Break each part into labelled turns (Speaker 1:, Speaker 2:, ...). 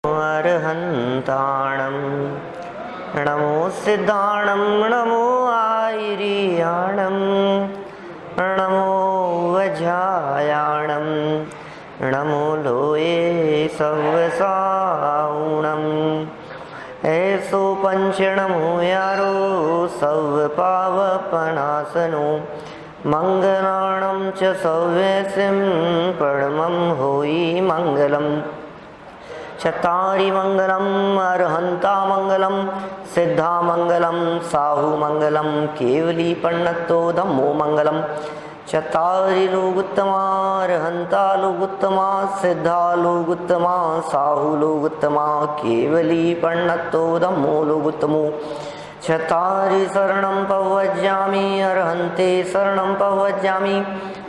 Speaker 1: अर्हन्ताणं नमो सिद्धाणं नमो आयर्याणं नमो वज्रायाणं नमो लोये सव्वसाऊणं ऐसो पंच नमो यारो सव्वपावपनासनो मंगलाणं च सव्यसिं परमं होई मंगलम् चत्तारि मंगलम् अर्हन्ता मंगलम् सिद्धा मंगलम् साहु मंगलम् केवली पन्नतो धम्मो मंगलम् चत्तारि लोगुत्तमा अर्हन्ता लोगुत्तमा सिद्धा लोगुत्तमा साहु लोगुत्तमा केवली पन्नतो धम्मो लोगुत्तमो चत्तारि शरणं पवज्जामि अर्हन्ते शरणं पवज्जामि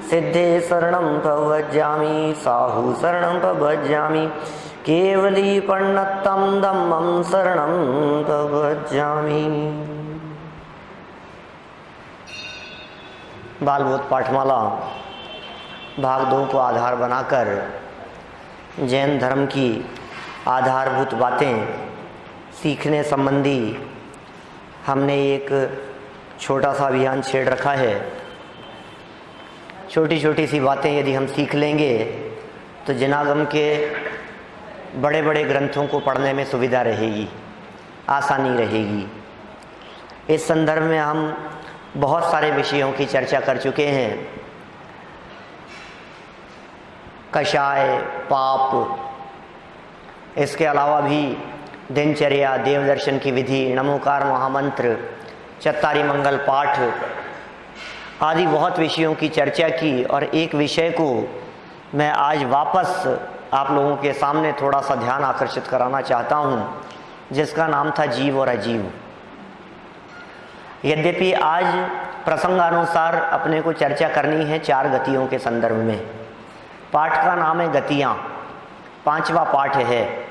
Speaker 1: सिद्धे शरणं पवज्जामि साहु शरणं पवज्जामि केवली पन्नतं धम्मं शरणं प्रव्रजामि। बालबोध पाठमाला भाग 2 को आधार बनाकर जैन धर्म की आधारभूत बातें सीखने संबंधी हमने एक छोटा सा अभियान छेड़ रखा है। छोटी छोटी सी बातें यदि हम सीख लेंगे तो जनागम के बड़े बड़े ग्रंथों को पढ़ने में सुविधा रहेगी, आसानी रहेगी। इस संदर्भ में हम बहुत सारे विषयों की चर्चा कर चुके हैं। कषाय, पाप, इसके अलावा भी दिनचर्या, देवदर्शन की विधि, नमोकार महामंत्र, चत्तारी मंगल पाठ आदि बहुत विषयों की चर्चा की। और एक विषय को मैं आज वापस आप लोगों के सामने थोड़ा सा ध्यान आकर्षित कराना चाहता हूँ, जिसका नाम था जीव और अजीव। यद्यपि आज प्रसंगानुसार अपने को चर्चा करनी है 4 गतियों के संदर्भ में। पाठ का नाम है गतियाँ, 5वां पाठ है।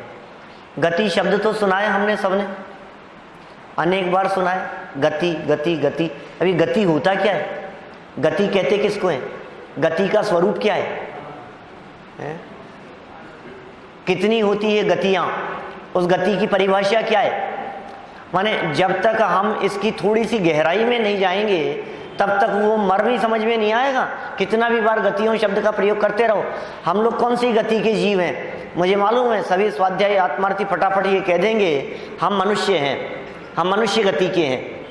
Speaker 1: गति शब्द तो सुना है हमने सबने, अनेक बार सुना है, गति गति गति। अभी गति होता क्या है? गति कहते किसको है? गति का स्वरूप क्या है? कितनी होती है गतियाँ? उस गति की परिभाषा क्या है? माने जब तक हम इसकी थोड़ी सी गहराई में नहीं जाएंगे तब तक वो मर्म समझ में नहीं आएगा। कितना भी बार गतियों शब्द का प्रयोग करते रहो। हम लोग कौन सी गति के जीव हैं? मुझे मालूम है सभी स्वाध्यायी आत्मार्थी फटाफट ये कह देंगे हम मनुष्य हैं, हम मनुष्य गति के हैं।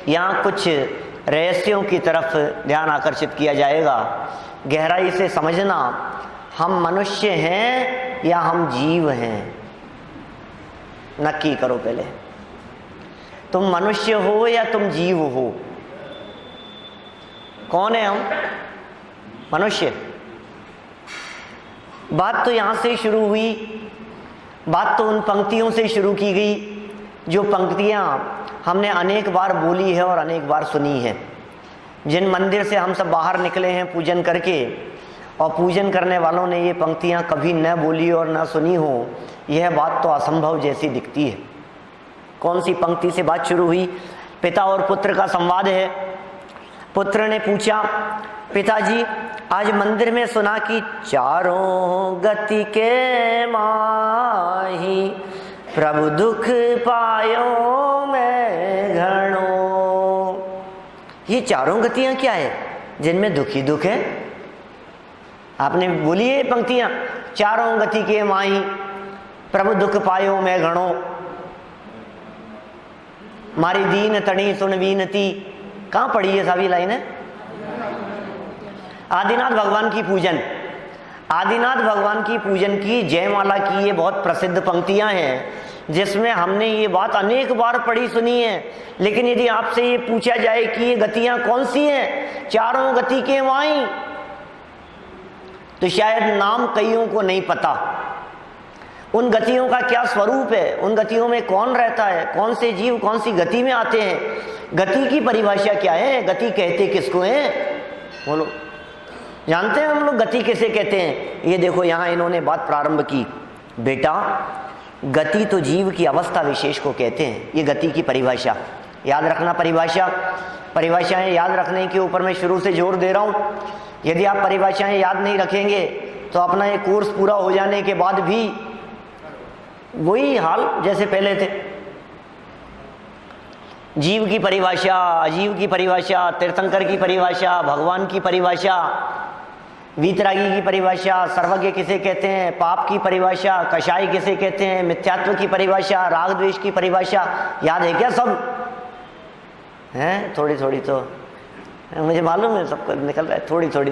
Speaker 1: यहाँ कुछ रहस्यों की तरफ ध्यान आकर्षित किया जाएगा। गहराई से समझना, हम मनुष्य हैं या हम जीव हैं, नक्की करो पहले। तुम मनुष्य हो या तुम जीव हो? कौन है हम? मनुष्य। बात तो यहां से शुरू हुई, बात तो उन पंक्तियों से शुरू की गई जो पंक्तियां हमने अनेक बार बोली है और अनेक बार सुनी है। जिन मंदिर से हम सब बाहर निकले हैं पूजन करके, और पूजन करने वालों ने ये पंक्तियां कभी न बोली और न सुनी हो, यह बात तो असंभव जैसी दिखती है। कौन सी पंक्ति से बात शुरू हुई? पिता और पुत्र का संवाद है। पुत्र ने पूछा, पिताजी आज मंदिर में सुना कि चारों गति के माही प्रभु दुख पायो मैं घणो। ये चारों गतियां क्या है जिनमें दुख ही दुख है? आपने बोली है पंक्तियां, चारों गति के माही प्रभु दुख पायो मैं घणो, मारी दीन तणी सुन वीनती। कहाँ पढ़ी है सभी लाइनें? आदिनाथ भगवान की पूजन, आदिनाथ भगवान की पूजन की जयमाला की ये बहुत प्रसिद्ध पंक्तियां हैं, जिसमें हमने ये बात अनेक बार पढ़ी सुनी है। लेकिन यदि आपसे ये पूछा जाए कि ये गतियां कौन सी हैं, चारों गति के माई, तो शायद नाम कईयों को नहीं पता। उन गतियों का क्या स्वरूप है, उन गतियों में कौन रहता है, कौन से जीव कौन सी गति में आते हैं, गति की परिभाषा क्या है, गति कहते किसको हैं? बोलो, जानते हैं हम लोग गति किसे कहते हैं? ये देखो यहाँ इन्होंने बात प्रारंभ की। बेटा, गति तो जीव की अवस्था विशेष को कहते हैं। ये गति की परिभाषा याद रखना। परिभाषाएं याद रखने के ऊपर मैं शुरू से जोर दे रहा हूँ। यदि आप परिभाषाएं याद नहीं रखेंगे तो अपना ये कोर्स पूरा हो जाने के बाद भी वही हाल जैसे पहले थे। जीव की परिभाषा, अजीव की परिभाषा, तीर्थंकर की परिभाषा, भगवान की परिभाषा, वीतरागी की परिभाषा, सर्वज्ञ किसे कहते हैं, पाप की परिभाषा, कषाय किसे कहते हैं, मिथ्यात्व की परिभाषा, राग द्वेष की परिभाषा, याद है क्या सब? हैं थोड़ी थोड़ी तो मुझे मालूम है सबको निकल रहा है, थोड़ी थोड़ी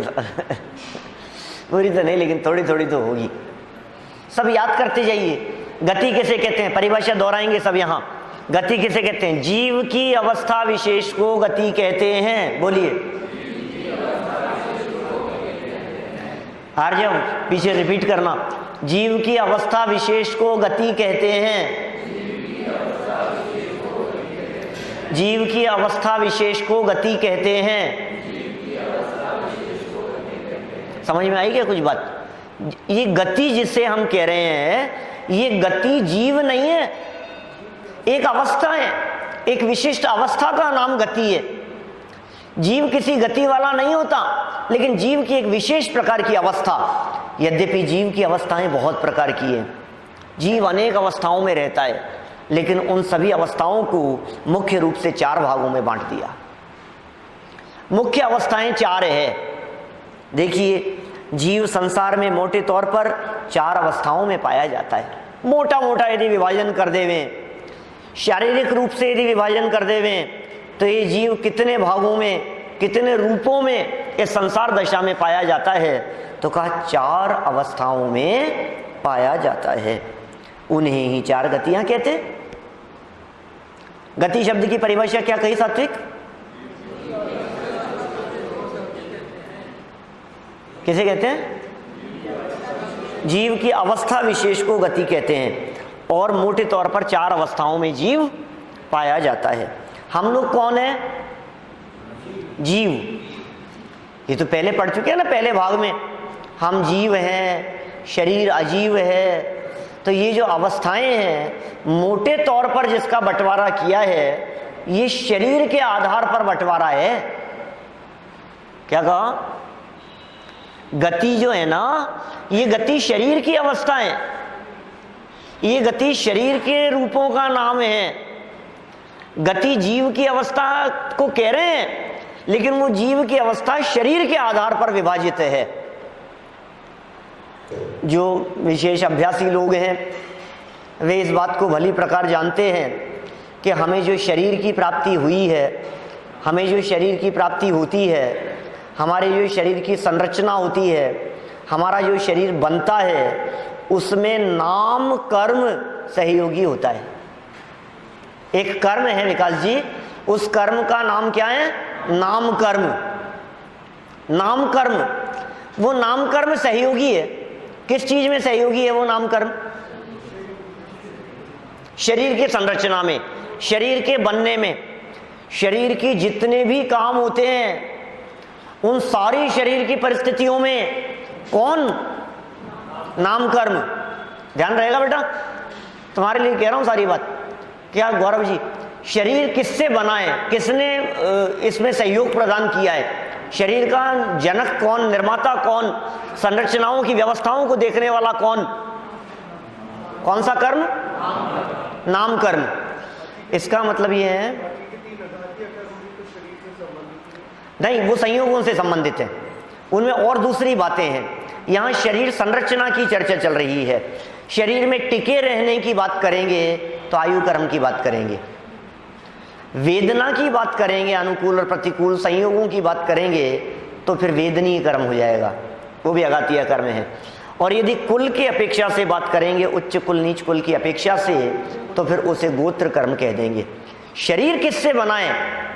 Speaker 1: पूरी तो नहीं लेकिन थोड़ी थोड़ी तो होगी। सब याद करते जाइए। गति किसे कहते हैं, परिभाषा दोहराएंगे सब यहाँ। गति किसे कहते हैं? जीव की अवस्था विशेष को गति कहते हैं। बोलिए, हार जाओ, पीछे रिपीट करना। जीव की अवस्था विशेष को गति कहते हैं। जीव की अवस्था विशेष को गति कहते हैं। समझ में आई क्या कुछ बात? ये गति जिसे हम कह रहे हैं, ये गति जीव नहीं है, एक अवस्था है, एक विशिष्ट अवस्था का नाम गति है। जीव किसी गति वाला नहीं होता, लेकिन जीव की एक विशेष प्रकार की अवस्था। यद्यपि जीव की अवस्थाएं बहुत प्रकार की हैं, जीव अनेक अवस्थाओं में रहता है, लेकिन उन सभी अवस्थाओं को मुख्य रूप से 4 भागों में बांट दिया। मुख्य अवस्थाएं 4 है। देखिए, जीव संसार में मोटे तौर पर 4 अवस्थाओं में पाया जाता है। मोटा मोटा यदि विभाजन कर देवें, शारीरिक रूप से यदि विभाजन कर देवें, तो ये जीव कितने भागों में, कितने रूपों में इस संसार दशा में पाया जाता है? तो कहा 4 अवस्थाओं में पाया जाता है। उन्हें ही 4 गतियां कहते हैं। गति शब्द की परिभाषा क्या कही सात्विक? किसे कहते हैं? जीव की अवस्था विशेष को गति कहते हैं। और मोटे तौर पर 4 अवस्थाओं में जीव पाया जाता है। हम लोग कौन है? जीव। ये तो पहले पढ़ चुके हैं ना, पहले भाग में। हम जीव हैं, शरीर अजीव है। तो ये जो अवस्थाएं हैं, मोटे तौर पर जिसका बंटवारा किया है, ये शरीर के आधार पर बंटवारा है। क्या कहा? गति जो है ना, ये गति शरीर की अवस्था है, ये गति शरीर के रूपों का नाम है। गति जीव की अवस्था को कह रहे हैं, लेकिन वो जीव की अवस्था शरीर के आधार पर विभाजित है। जो विशेष अभ्यासी लोग हैं, वे इस बात को भली प्रकार जानते हैं कि हमें जो शरीर की प्राप्ति हुई है, हमें जो शरीर की प्राप्ति होती है, हमारे जो शरीर की संरचना होती है, हमारा जो शरीर बनता है, उसमें नाम कर्म सहयोगी होता है। एक कर्म है विकास जी, उस कर्म का नाम क्या है? नाम कर्म। नाम कर्म, वो नाम कर्म सहयोगी है। किस चीज में सहयोगी है वो नाम कर्म? शरीर की संरचना में, शरीर के बनने में। शरीर की जितने भी काम होते हैं, उन सारी शरीर की परिस्थितियों में कौन? नाम कर्म। ध्यान रहेगा बेटा, तुम्हारे लिए कह रहा हूं सारी बात। क्या गौरव जी, शरीर किससे बना है? किसने इसमें सहयोग प्रदान किया है? शरीर का जनक कौन, निर्माता कौन, संरचनाओं की व्यवस्थाओं को देखने वाला कौन? कौन सा कर्म? नाम कर्म। इसका मतलब यह है नहीं, वो संयोगों से संबंधित है, उनमें और दूसरी बातें हैं। यहां शरीर संरचना की चर्चा चल रही है। शरीर में टिके रहने की बात करेंगे तो आयु कर्म की बात करेंगे, वेदना की बात करेंगे, अनुकूल और प्रतिकूल संयोगों की बात करेंगे तो फिर वेदनीय कर्म हो जाएगा, वो भी अघातीय कर्म है। और यदि कुल की अपेक्षा से बात करेंगे, उच्च कुल नीच कुल की अपेक्षा से, तो फिर उसे गोत्र कर्म कह देंगे। शरीर किससे बना है?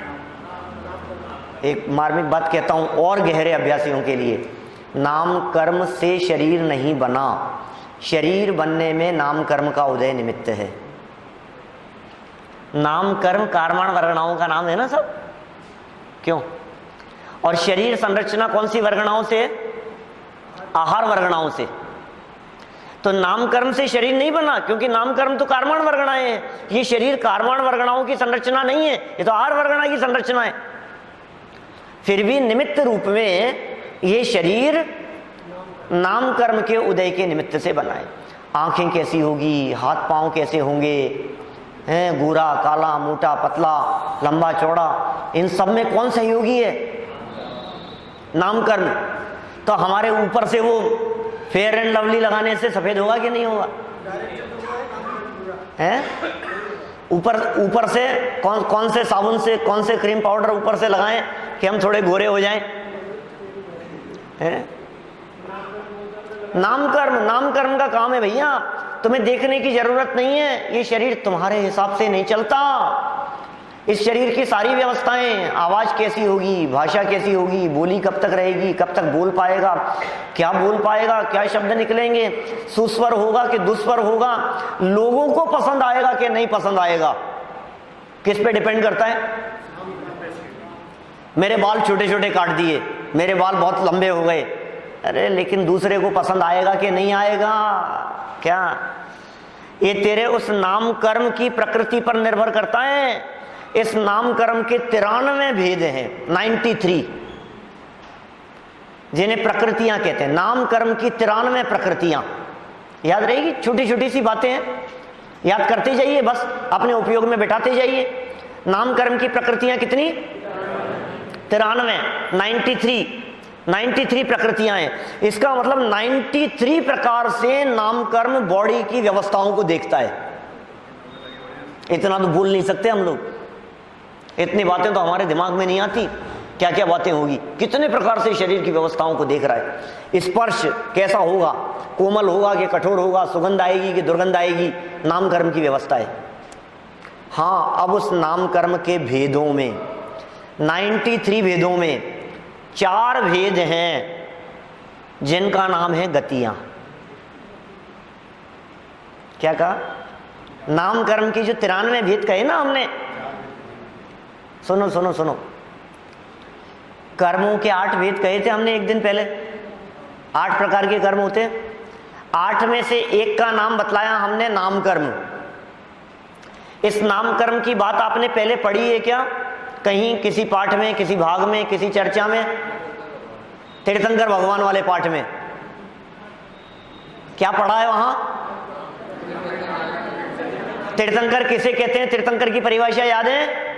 Speaker 1: एक मार्मिक बात कहता हूं और गहरे अभ्यासियों के लिए, नाम कर्म से शरीर नहीं बना, शरीर बनने में नाम कर्म का उदय निमित्त है। नाम कर्म कार्माण वर्गणाओं का नाम है ना सब, क्यों? और शरीर संरचना कौन सी वर्गणाओं से? आहार वर्गणाओं से। तो नाम कर्म से शरीर नहीं बना, क्योंकि नाम कर्म तो कार्माण वर्गणाएं हैं। ये शरीर कार्माण वर्गणाओं की संरचना नहीं है, ये तो आहार वर्गणा की संरचना है। फिर भी निमित्त रूप में ये शरीर नाम कर्म के उदय के निमित्त से बनाए। आंखें कैसी होगी, हाथ पांव कैसे होंगे, हैं गोरा काला मोटा पतला लंबा चौड़ा, इन सब में कौन सहयोगी है? नाम कर्म। तो हमारे ऊपर से वो फेयर एंड लवली लगाने से सफेद होगा कि नहीं होगा? हैं ऊपर से कौन से साबुन से, कौन से क्रीम पाउडर ऊपर से लगाएं कि हम थोड़े गोरे हो जाएं? हैं नाम कर्म का काम है भैया। तुम्हें देखने की जरूरत नहीं है, ये शरीर तुम्हारे हिसाब से नहीं चलता। इस शरीर की सारी व्यवस्थाएं, आवाज कैसी होगी, भाषा कैसी होगी, बोली कब तक रहेगी, कब तक बोल पाएगा, क्या बोल पाएगा, क्या शब्द निकलेंगे, सुस्वर होगा कि दुस्वर होगा, लोगों को पसंद आएगा कि नहीं पसंद आएगा, किस पे डिपेंड करता है? मेरे बाल छोटे छोटे काट दिए, मेरे बाल बहुत लंबे हो गए, अरे लेकिन दूसरे को पसंद आएगा कि नहीं आएगा? क्या ये तेरे उस नाम कर्म की प्रकृति पर निर्भर करता है। इस नाम कर्म के 93 भेद हैं, 93, जिन्हें प्रकृतियां कहते हैं। नाम कर्म की 93 प्रकृतियां याद रहेगी, छोटी छोटी सी बातें हैं, याद करते जाइए, बस अपने उपयोग में बिठाते जाइए। नाम कर्म की प्रकृतियां कितनी? 93, 93 प्रकृतियां हैं। इसका मतलब 93 प्रकार से नाम कर्म बॉडी की व्यवस्थाओं को देखता है। इतना तो बोल नहीं सकते हम लोग, इतनी बातें तो हमारे दिमाग में नहीं आती, क्या क्या बातें होगी, कितने प्रकार से शरीर की व्यवस्थाओं को देख रहा है। स्पर्श कैसा होगा, कोमल होगा कि कठोर होगा, सुगंध आएगी कि दुर्गंध आएगी, नाम कर्म की व्यवस्था है। हाँ, अब उस नाम कर्म के भेदों में, 93 भेदों में 4 भेद हैं जिनका नाम है गतियां। क्या कहा? नाम कर्म की जो 93 भेद कहे ना हमने, सुनो सुनो सुनो, कर्मों के 8 भेद कहे थे हमने एक दिन पहले। 8 प्रकार के कर्म होते हैं, 8 में से एक का नाम बतलाया हमने, नाम कर्म। इस नाम कर्म की बात आपने पहले पढ़ी है क्या कहीं, किसी पाठ में, किसी भाग में, किसी चर्चा में? तीर्थंकर भगवान वाले पाठ में क्या पढ़ा है वहां? तीर्थंकर किसे कहते हैं? तीर्थंकर की परिभाषा याद है?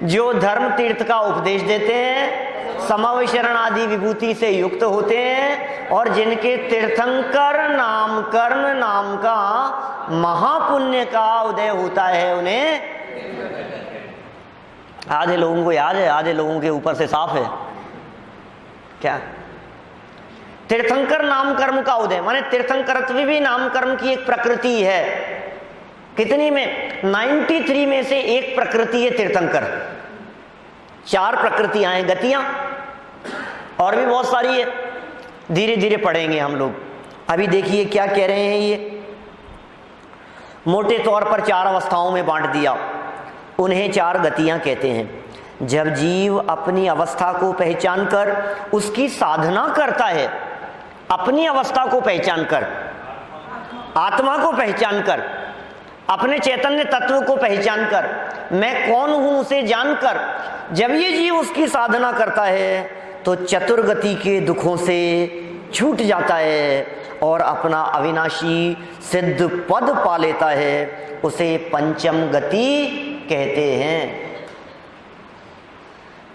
Speaker 1: जो धर्म तीर्थ का उपदेश देते हैं, समव शरण आदि विभूति से युक्त होते हैं, और जिनके तीर्थंकर नाम कर्म नाम का महापुण्य का उदय होता है, उन्हें आधे लोगों को याद है, आधे लोगों के ऊपर से साफ है। क्या? तीर्थंकर नाम कर्म का उदय, माने तीर्थंकरत्व भी नाम कर्म की एक प्रकृति है। कितनी में? 93 में से एक प्रकृति है तीर्थंकर। 4 प्रकृतियां हैं, गतियां, और भी बहुत सारी है, धीरे धीरे पढ़ेंगे हम लोग। अभी देखिए क्या कह रहे हैं ये। मोटे तौर पर 4 अवस्थाओं में बांट दिया, उन्हें 4 गतियां कहते हैं। जब जीव अपनी अवस्था को पहचान कर उसकी साधना करता है, अपनी अवस्था को पहचान कर, आत्मा को पहचान कर, अपने चैतन्य तत्व को पहचान कर, मैं कौन हूं उसे जानकर जब ये जीव उसकी साधना करता है, तो चतुर्गति के दुखों से छूट जाता है और अपना अविनाशी सिद्ध पद पा लेता है। उसे पंचम गति कहते हैं।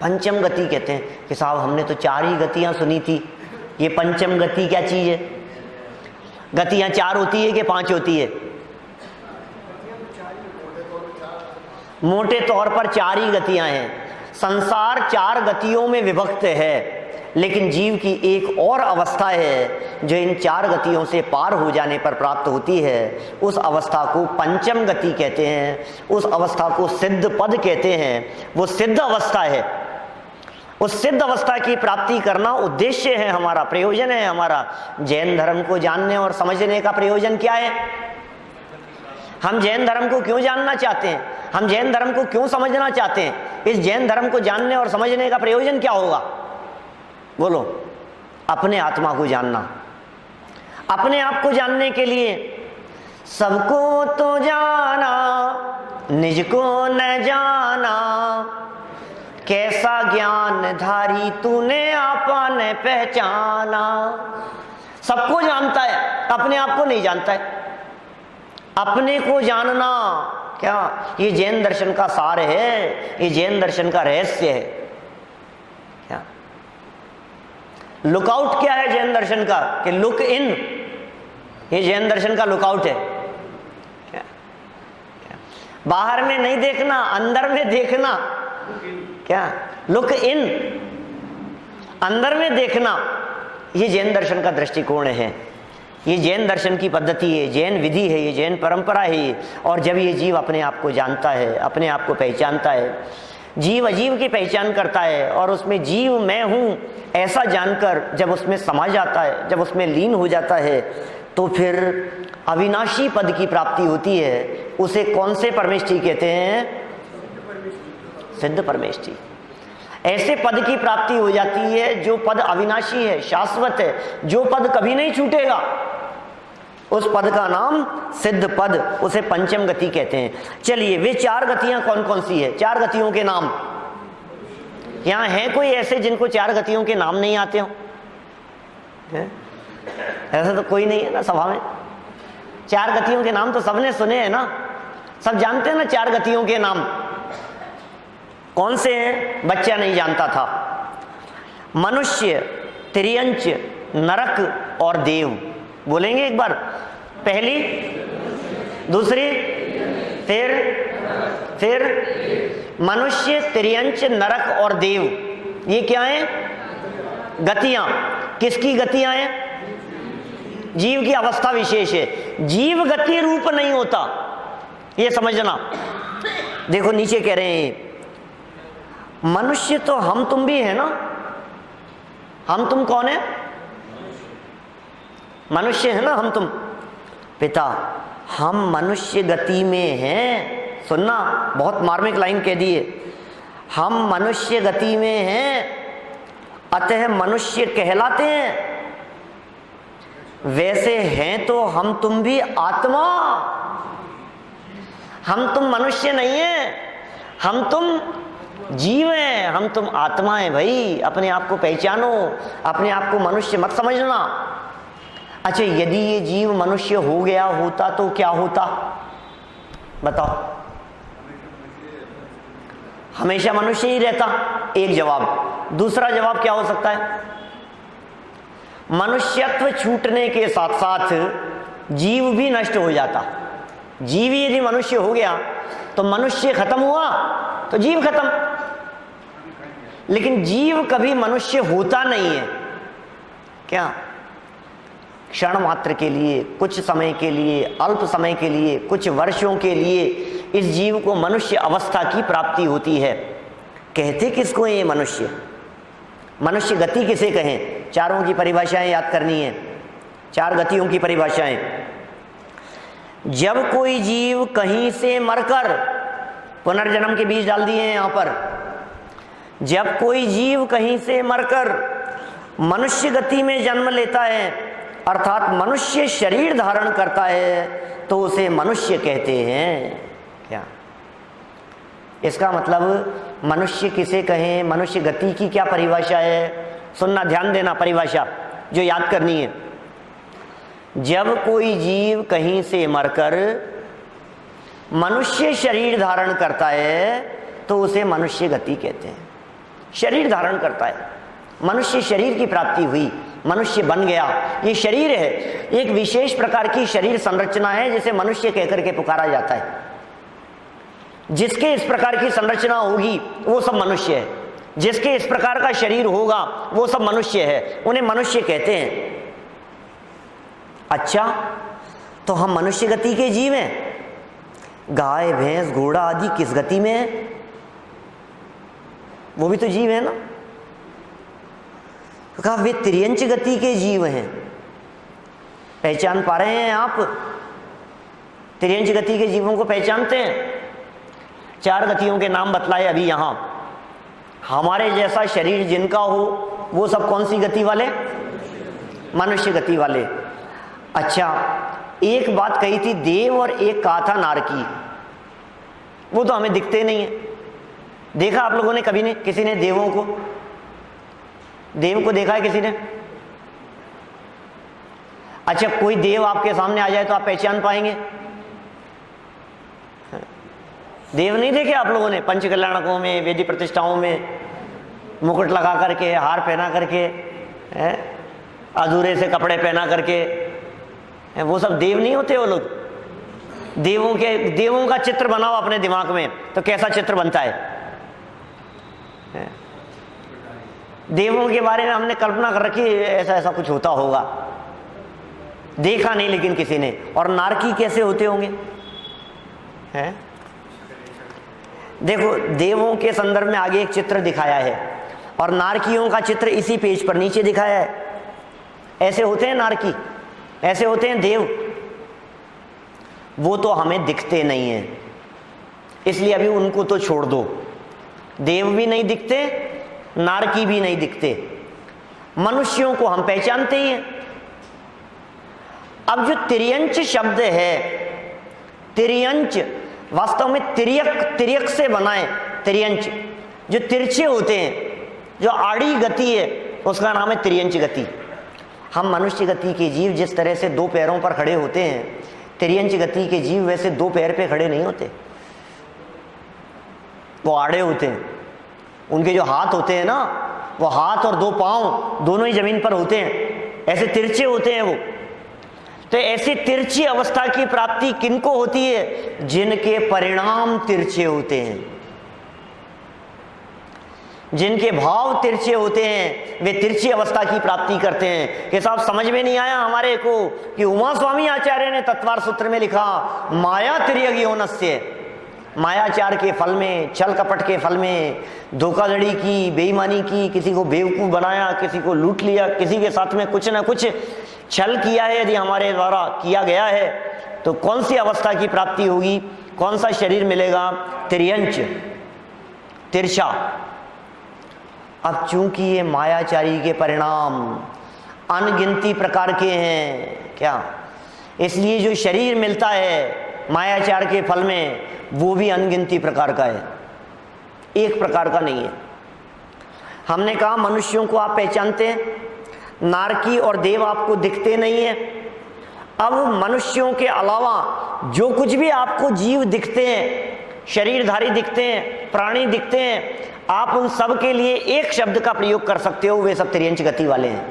Speaker 1: पंचम गति कहते हैं कि साहब हमने तो 4 ही गतियां सुनी थी, ये पंचम गति क्या चीज है? गतियां 4 होती है कि 5 होती है? मोटे तौर पर 4 ही गतियां हैं। संसार 4 गतियों में विभक्त है, लेकिन जीव की एक और अवस्था है जो इन 4 गतियों से पार हो जाने पर प्राप्त होती है। उस अवस्था को पंचम गति कहते हैं, उस अवस्था को सिद्ध पद कहते हैं। वो सिद्ध अवस्था है, उस सिद्ध अवस्था की प्राप्ति करना उद्देश्य है हमारा, प्रयोजन है हमारा। जैन धर्म को जानने और समझने का प्रयोजन क्या है? हम जैन धर्म को क्यों जानना चाहते हैं? हम जैन धर्म को क्यों समझना चाहते हैं? इस जैन धर्म को जानने और समझने का प्रयोजन क्या होगा? बोलो। अपने आत्मा को जानना। अपने आप को जानने के लिए सबको तो जाना, निज को न जाना, कैसा ज्ञान धारी तूने आपा न पहचाना। सबको जानता है, अपने आप को नहीं जानता है। अपने को जानना क्या, ये जैन दर्शन का सार है, ये जैन दर्शन का रहस्य है। क्या लुकआउट क्या है जैन दर्शन का, कि लुक इन, ये जैन दर्शन का लुकआउट है। क्या? क्या? बाहर में नहीं देखना, अंदर में देखना। क्या लुक इन, अंदर में देखना, ये जैन दर्शन का दृष्टिकोण है, ये जैन दर्शन की पद्धति है, जैन विधि है, ये जैन परंपरा है ये। और जब ये जीव अपने आप को जानता है, अपने आप को पहचानता है, जीव अजीव की पहचान करता है और उसमें जीव मैं हूं ऐसा जानकर जब उसमें समा जाता है, जब उसमें लीन हो जाता है, तो फिर अविनाशी पद की प्राप्ति होती है। उसे कौन से परमेष्ठी कहते हैं? सिद्ध परमेष्ठी। ऐसे पद की प्राप्ति हो जाती है जो पद अविनाशी है, शाश्वत है, जो पद कभी नहीं छूटेगा। उस पद का नाम सिद्ध पद, उसे पंचम गति कहते हैं। चलिए, वे चार गतियां कौन कौन सी है? चार गतियों के नाम यहां है कोई ऐसे जिनको चार गतियों के नाम नहीं आते हो? ऐसा तो कोई नहीं है ना सभा में। चार गतियों के नाम तो सबने सुने हैं ना, सब जानते हैं ना चार गतियों के नाम कौन से हैं? बच्चा नहीं जानता था। मनुष्य, त्रियंच, नरक और देव। बोलेंगे एक बार? पहली, दूसरी, फिर मनुष्य, त्रियंच, नरक और देव। ये क्या है? गतियां। किसकी गतियां हैं? जीव की अवस्था विशेष है। जीव गति रूप नहीं होता, ये समझना। देखो नीचे कह रहे हैं, मनुष्य तो हम तुम भी है ना। हम तुम कौन है? मनुष्य है ना हम तुम। पिता, हम मनुष्य गति में हैं। सुनना, बहुत मार्मिक लाइन कह दी है। हम मनुष्य गति में हैं, अतः मनुष्य कहलाते हैं। वैसे हैं तो हम तुम भी आत्मा। हम तुम मनुष्य नहीं है, हम तुम जीव हैं, हम तुम आत्मा है भाई। अपने आप को पहचानो, अपने आप को मनुष्य मत समझना। अच्छा, यदि ये जीव मनुष्य हो गया होता तो क्या होता? बताओ। हमेशा मनुष्य ही रहता, एक जवाब। दूसरा जवाब क्या हो सकता है? मनुष्यत्व छूटने के साथ साथ जीव भी नष्ट हो जाता। जीव यदि मनुष्य हो गया तो मनुष्य खत्म हुआ तो जीव खत्म। लेकिन जीव कभी मनुष्य होता नहीं है। क्या? क्षण मात्र के लिए, कुछ समय के लिए, अल्प समय के लिए, कुछ वर्षों के लिए इस जीव को मनुष्य अवस्था की प्राप्ति होती है। कहते किसको है ये मनुष्य? मनुष्य गति किसे कहें? चारों की परिभाषाएं याद करनी है, चार गतियों की परिभाषाएं। जब कोई जीव कहीं से मरकर, पुनर्जन्म के बीज डाल दिए हैं यहां पर, जब कोई जीव कहीं से मरकर मनुष्य गति में जन्म लेता है, अर्थात मनुष्य शरीर धारण करता है, तो उसे मनुष्य कहते हैं। क्या इसका मतलब? मनुष्य किसे कहें? मनुष्य गति की क्या परिभाषा है? सुनना, ध्यान देना, परिभाषा जो याद करनी है। जब कोई जीव कहीं से मरकर मनुष्य शरीर धारण करता है तो उसे मनुष्य गति कहते हैं। शरीर धारण करता है, मनुष्य शरीर की प्राप्ति हुई, मनुष्य बन गया। ये शरीर है, एक विशेष प्रकार की शरीर संरचना है जिसे मनुष्य कहकर के पुकारा जाता है। जिसके इस प्रकार की संरचना होगी वो सब मनुष्य है, जिसके इस प्रकार का शरीर होगा वो सब मनुष्य है, उन्हें मनुष्य कहते हैं। अच्छा, तो हम मनुष्य गति के जीव हैं। गाय, भैंस, घोड़ा आदि किस गति में है? वो भी तो जीव है ना। तो कहा वे त्रियंच गति के जीव हैं। पहचान पा रहे हैं आप? त्रियंच गति के जीवों को पहचानते हैं? चार गतियों के नाम बतलाए अभी यहां। हमारे जैसा शरीर जिनका हो वो सब कौन सी गति वाले? मनुष्य गति वाले। अच्छा, एक बात कही थी देव और एक कहा था नारकी। वो तो हमें दिखते नहीं है। देखा आप लोगों ने कभी? नहीं, किसी ने देवों को, देव को देखा है किसी ने? अच्छा, कोई देव आपके सामने आ जाए तो आप पहचान पाएंगे? देव नहीं देखे आप लोगों ने पंचकल्याणकों में, वेदी प्रतिष्ठाओं में मुकुट लगा करके, हार पहना करके, अधूरे से कपड़े पहना करके? वो सब देव नहीं होते वो लोग। देवों का चित्र बनाओ अपने दिमाग में तो कैसा चित्र बनता है? देवों के बारे में हमने कल्पना कर रखी ऐसा ऐसा कुछ होता होगा, देखा नहीं लेकिन किसी ने। और नारकी कैसे होते होंगे? हैं? देखो, देवों के संदर्भ में आगे एक चित्र दिखाया है और नारकियों का चित्र इसी पेज पर नीचे दिखाया है। ऐसे होते हैं नारकी, ऐसे होते हैं देव। वो तो हमें दिखते नहीं हैं, इसलिए अभी उनको तो छोड़ दो। देव भी नहीं दिखते, नारकी भी नहीं दिखते, मनुष्यों को हम पहचानते ही हैं। अब जो तिर्यंच शब्द है, तिर्यंच वास्तव में तिर्यक से बना है। तिर्यंच जो तिरछे होते हैं, जो आड़ी गति है, उसका नाम है तिर्यंच गति। हम मनुष्य गति के जीव जिस तरह से दो पैरों पर खड़े होते हैं, तिर्यंच गति के जीव वैसे दो पैर पे खड़े नहीं होते, वो आड़े होते हैं। उनके जो हाथ होते हैं ना, वो हाथ और दो पांव दोनों ही जमीन पर होते हैं, ऐसे तिरछे होते हैं वो। तो ऐसी तिरछी अवस्था की प्राप्ति किनको होती है? जिनके परिणाम तिरछे होते हैं, जिनके भाव तिरछे होते हैं, वे तिरछी अवस्था की प्राप्ति करते हैं। कि साहब समझ में नहीं आया हमारे को कि उमा स्वामी आचार्य ने तत्वार सूत्र में लिखा माया तिर्यक योनस्य। मायाचार के फल में, छल कपट के फल में, धोखाधड़ी की, बेईमानी की, किसी को बेवकूफ बनाया, किसी को लूट लिया, किसी के साथ में कुछ ना कुछ छल किया है, यदि हमारे द्वारा किया गया है तो कौन सी अवस्था की प्राप्ति होगी? कौन सा शरीर मिलेगा? तिर्यंच, तिरछा। अब चूंकि ये मायाचारी के परिणाम अनगिनती प्रकार के हैं क्या, इसलिए जो शरीर मिलता है मायाचार के फल में वो भी अनगिनती प्रकार का है, एक प्रकार का नहीं है। हमने कहा मनुष्यों को आप पहचानते हैं, नारकी और देव आपको दिखते नहीं है। अब मनुष्यों के अलावा जो कुछ भी आपको जीव दिखते हैं, शरीरधारी दिखते हैं, प्राणी दिखते हैं, आप उन सब के लिए एक शब्द का प्रयोग कर सकते हो, वे सब तिर्यंच गति वाले हैं।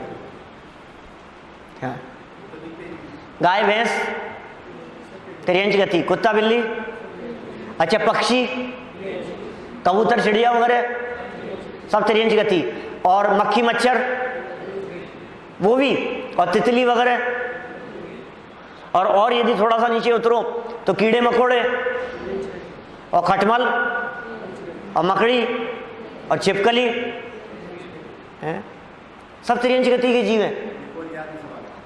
Speaker 1: गाय भैंस तिर्यंच गति, कुत्ता बिल्ली, अच्छा पक्षी, कबूतर, चिड़िया वगैरह सब तिर्यंच गति, और मक्खी मच्छर वो भी, और तितली वगैरह, और यदि थोड़ा सा नीचे उतरो तो कीड़े मकोड़े और खटमल और मकड़ी और छिपकली हैं, सब तिर्यंच गति के जीव हैं।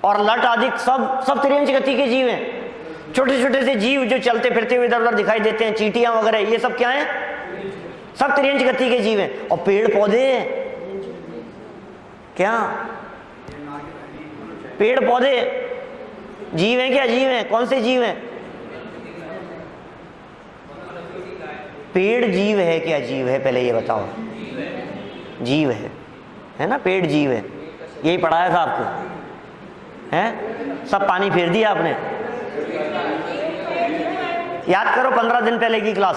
Speaker 1: और लट आदि सब तिर्यंच गति के जीव हैं। छोटे छोटे से जीव जो चलते फिरते हुए इधर उधर दिखाई देते हैं, चींटियां वगैरह, ये सब क्या हैं? सब तिर्यंच गति के जीव हैं। और पेड़ पौधे क्या, पेड़ पौधे जीव हैं क्या? जीव हैं। कौन से जीव हैं? पेड़ जीव है क्या? जीव है, पहले ये बताओ। जीव है ना, पेड़ जीव है, यही पढ़ाया था आपको, है? सब पानी फेर दिया आपने। याद करो 15 दिन पहले की क्लास।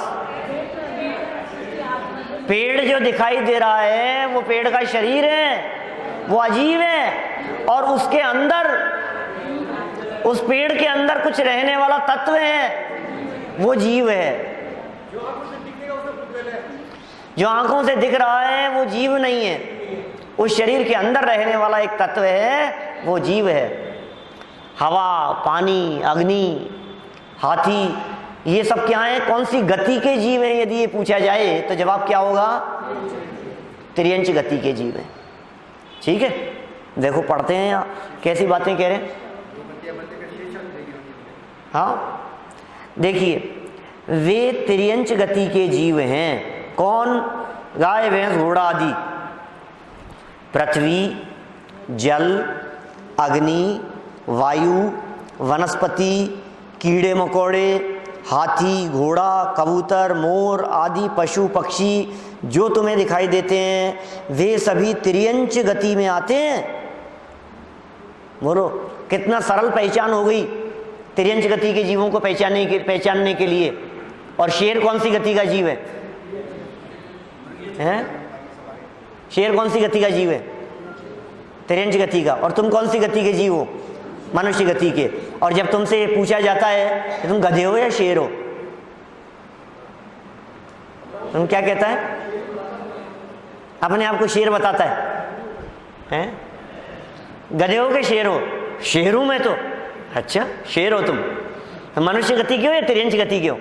Speaker 1: पेड़ जो दिखाई दे रहा है वो पेड़ का शरीर है, वो अजीब है, और उसके अंदर, उस पेड़ के अंदर कुछ रहने वाला तत्व है, वो जीव है। जो आंखों से दिख रहा है वो जीव नहीं है, उस शरीर के अंदर रहने वाला एक तत्व है, वो जीव है। हवा, पानी, अग्नि, हाथी, ये सब क्या है? कौन सी गति के जीव हैं? यदि ये पूछा जाए तो जवाब क्या होगा? तिर्यंच गति के जीव हैं। ठीक है, देखो पढ़ते हैं यहाँ कैसी बातें कह रहे हैं। हाँ देखिए, वे तिर्यंच गति के जीव हैं। कौन? गाय भैंस घोड़ा आदि। पृथ्वी, जल, अग्नि, वायु, वनस्पति, कीड़े मकोड़े, हाथी, घोड़ा, कबूतर, मोर आदि पशु पक्षी जो तुम्हें दिखाई देते हैं, वे सभी तिर्यंच गति में आते हैं। बोलो, कितना सरल पहचान हो गई तिर्यंच गति के जीवों को पहचानने के लिए। और शेर कौन सी गति का जीव है? शेर कौन सी गति का जीव है? तिर्यंच गति का। और तुम कौन सी गति के जीव हो? मनुष्य गति के। और जब तुमसे ये पूछा जाता है कि तुम गधे हो या शेर हो, तुम क्या कहता है? अपने आप को शेर बताता है? गधे हो कि शेर हो? शेर हूं मैं तो। अच्छा, शेर हो तुम। मनुष्य गति के हो या तिर्यंच गति के हो?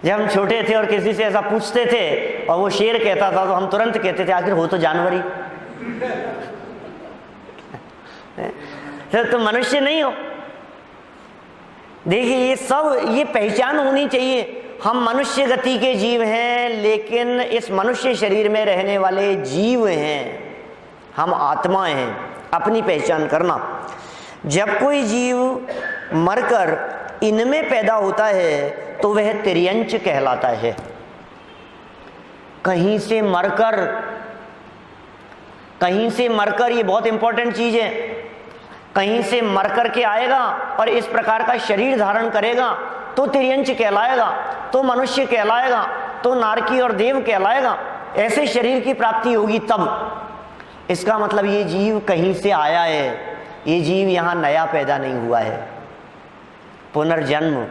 Speaker 1: जब हम छोटे थे और किसी से ऐसा पूछते थे और वो शेर कहता था तो हम तुरंत कहते थे आखिर हो तो जानवर ही, तो तुम मनुष्य नहीं हो। देखिए ये सब, ये पहचान होनी चाहिए। हम मनुष्य गति के जीव हैं, लेकिन इस मनुष्य शरीर में रहने वाले जीव हैं, हम आत्माएं हैं। अपनी पहचान करना। जब कोई जीव मरकर इनमें पैदा होता है तो वह तिर्यंच कहलाता है। कहीं से मरकर, ये बहुत इंपॉर्टेंट चीज है, कहीं से मरकर के आएगा और इस प्रकार का शरीर धारण करेगा तो तिर्यंच कहलाएगा, तो मनुष्य कहलाएगा, तो नारकी और देव कहलाएगा। ऐसे शरीर की प्राप्ति होगी तब। इसका मतलब ये जीव कहीं से आया है, ये जीव यहां नया पैदा नहीं हुआ है। पुनर्जन्म,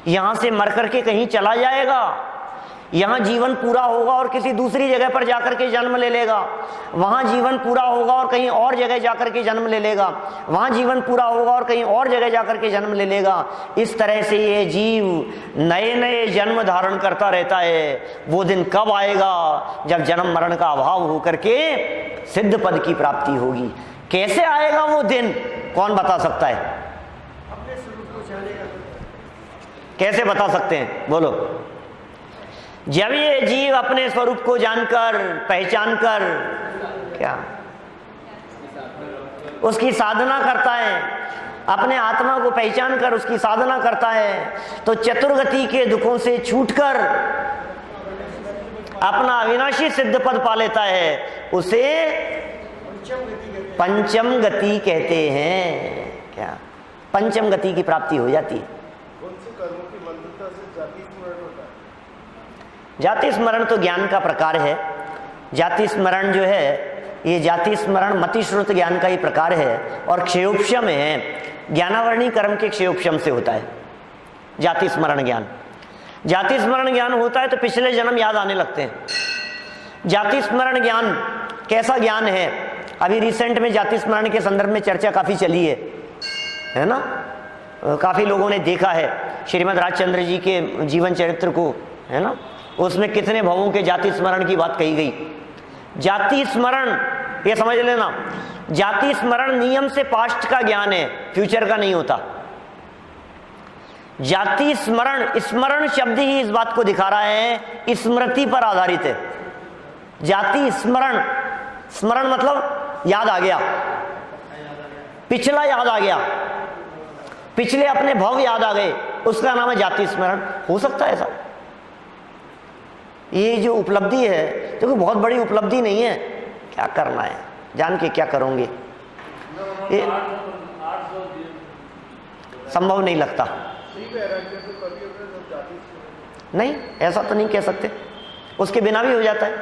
Speaker 1: यहां से मरकर के कहीं चला जाएगा, यहां जीवन पूरा होगा और किसी दूसरी जगह पर जाकर के जन्म ले लेगा, वहां जीवन पूरा होगा और कहीं और जगह जाकर के जन्म ले लेगा, वहां जीवन पूरा होगा और कहीं और जगह जाकर के जन्म ले लेगा। इस तरह से ये जीव नए नए जन्म धारण करता रहता है। वो दिन कब आएगा जब जन्म मरण का अभाव होकर के सिद्ध पद की प्राप्ति होगी। कैसे आएगा वो दिन, कौन बता सकता है? कैसे बता सकते हैं, बोलो? जब ये जीव अपने स्वरूप को जानकर, पहचान कर, क्या उसकी साधना करता है, अपने आत्मा को पहचान कर उसकी साधना करता है, तो चतुर्गति के दुखों से छूटकर अपना अविनाशी सिद्ध पद पा लेता है। उसे पंचम गति कहते हैं। क्या? पंचम गति की प्राप्ति हो जाती है। जाति स्मरण तो ज्ञान का प्रकार है। जाति स्मरण जो है, ये जाति स्मरण मतिश्रुत ज्ञान का ही प्रकार है और क्षयोपशम है, ज्ञानावरणी कर्म के क्षयोपशम से होता है जाति स्मरण ज्ञान। जाति स्मरण ज्ञान होता है तो पिछले जन्म याद आने लगते हैं। जाति स्मरण ज्ञान कैसा ज्ञान है? अभी रिसेंट में जाति स्मरण के संदर्भ में चर्चा काफी चली है ना? काफी लोगों ने देखा है श्रीमद् राजचंद्र जी के जीवन चरित्र को, है ना? उसमें कितने भवों के जाति स्मरण की बात कही गई। जाति स्मरण, ये समझ लेना, जाति स्मरण नियम से पास्ट का ज्ञान है, फ्यूचर का नहीं होता। जाति स्मरण, स्मरण शब्द ही इस बात को दिखा रहा है, स्मृति पर आधारित है। जाति स्मरण, स्मरण मतलब याद आ गया, पिछला याद आ गया, पिछले अपने भव याद आ गए, उसका नाम है जाति स्मरण। हो सकता है ऐसा? ये जो उपलब्धि है तो कोई बहुत बड़ी उपलब्धि नहीं है। क्या करना है, जान के क्या करोगे, ये संभव नहीं लगता। नहीं, ऐसा तो नहीं कह सकते, उसके बिना भी हो जाता है।